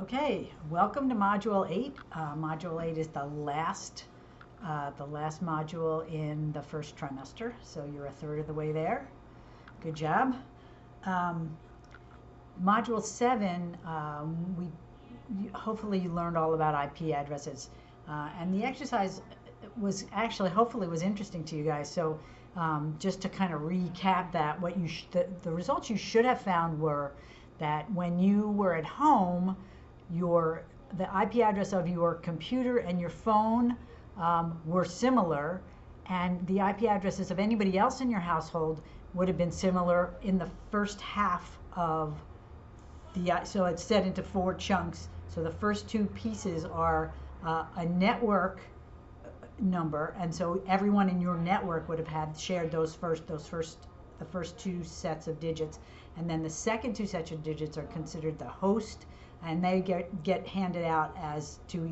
Okay, welcome to Module 8. Module 8 is the last module in the first trimester, so you're a third of the way there. Good job. Module 7, hopefully you learned all about IP addresses, and the exercise was actually hopefully was interesting to you guys. So just to kind of recap that, the results you should have found were that when you were at home, the IP address of your computer and your phone were similar, and the IP addresses of anybody else in your household would have been similar in the first half of so it's set into 4 chunks. So the first 2 pieces are a network number, and so everyone in your network would have shared the first 2 sets of digits, and then the second 2 sets of digits are considered the host, and they get handed out as to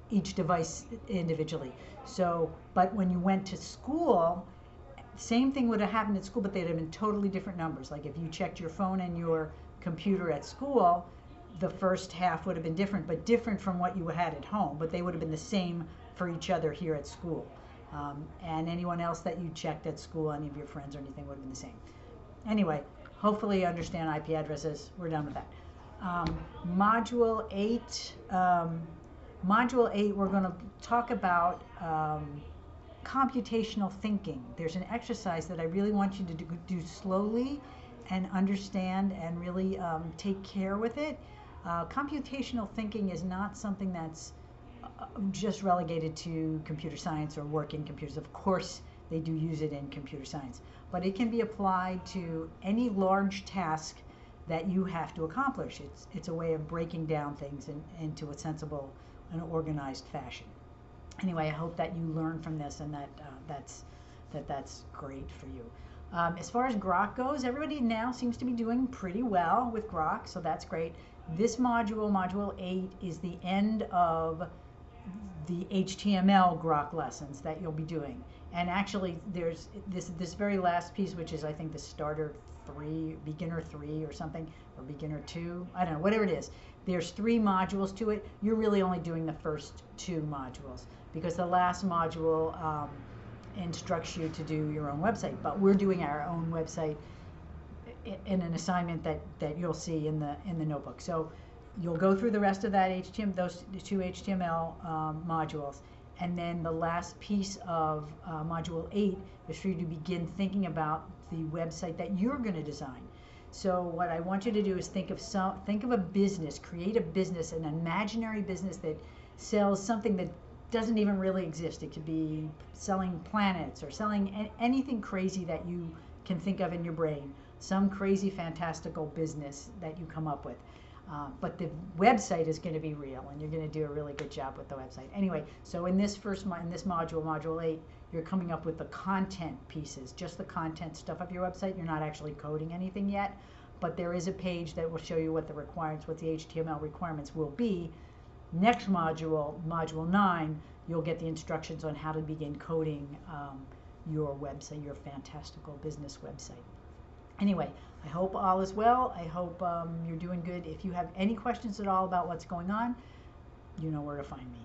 each device individually. So, but when you went to school, same thing would have happened at school, but they'd have been totally different numbers. Like if you checked your phone and your computer at school, the first half would have been different, but different from what you had at home, but they would have been the same for each other here at school. And anyone else that you checked at school, any of your friends or anything, would have been the same. Anyway, hopefully you understand IP addresses. We're done with that. Module 8, we're going to talk about computational thinking. There's an exercise that I really want you to do slowly and understand and really take care with it. Computational thinking is not something that's just relegated to computer science or work in computers. Of course, they do use it in computer science, but it can be applied to any large task that you have to accomplish. It's a way of breaking down things into a sensible and organized fashion. Anyway, I hope that you learn from this and that's great for you. As far as Grok goes, everybody now seems to be doing pretty well with Grok, so that's great. This module, Module 8, is the end of the HTML Grok lessons that you'll be doing. And actually, there's this very last piece, which is, I think, the starter 3, beginner 3 or something, or beginner 2, I don't know, whatever it is. There's 3 modules to it. You're really only doing the first 2 modules, because the last module instructs you to do your own website. But we're doing our own website in an assignment that you'll see in the notebook. So you'll go through the rest of that those 2 HTML modules, and then the last piece of Module 8 is for you to begin thinking about the website that you're going to design. So what I want you to do is think of a business, create a business, an imaginary business that sells something that doesn't even really exist. It could be selling planets or selling anything crazy that you can think of in your brain, some crazy fantastical business that you come up with. But the website is going to be real, and you're going to do a really good job with the website. Anyway, so in this module, Module 8, you're coming up with the content pieces, just the content stuff of your website. You're not actually coding anything yet, but there is a page that will show you what the HTML requirements will be. Next module, Module 9, you'll get the instructions on how to begin coding your website, your fantastical business website. Anyway, I hope all is well. I hope you're doing good. If you have any questions at all about what's going on, you know where to find me.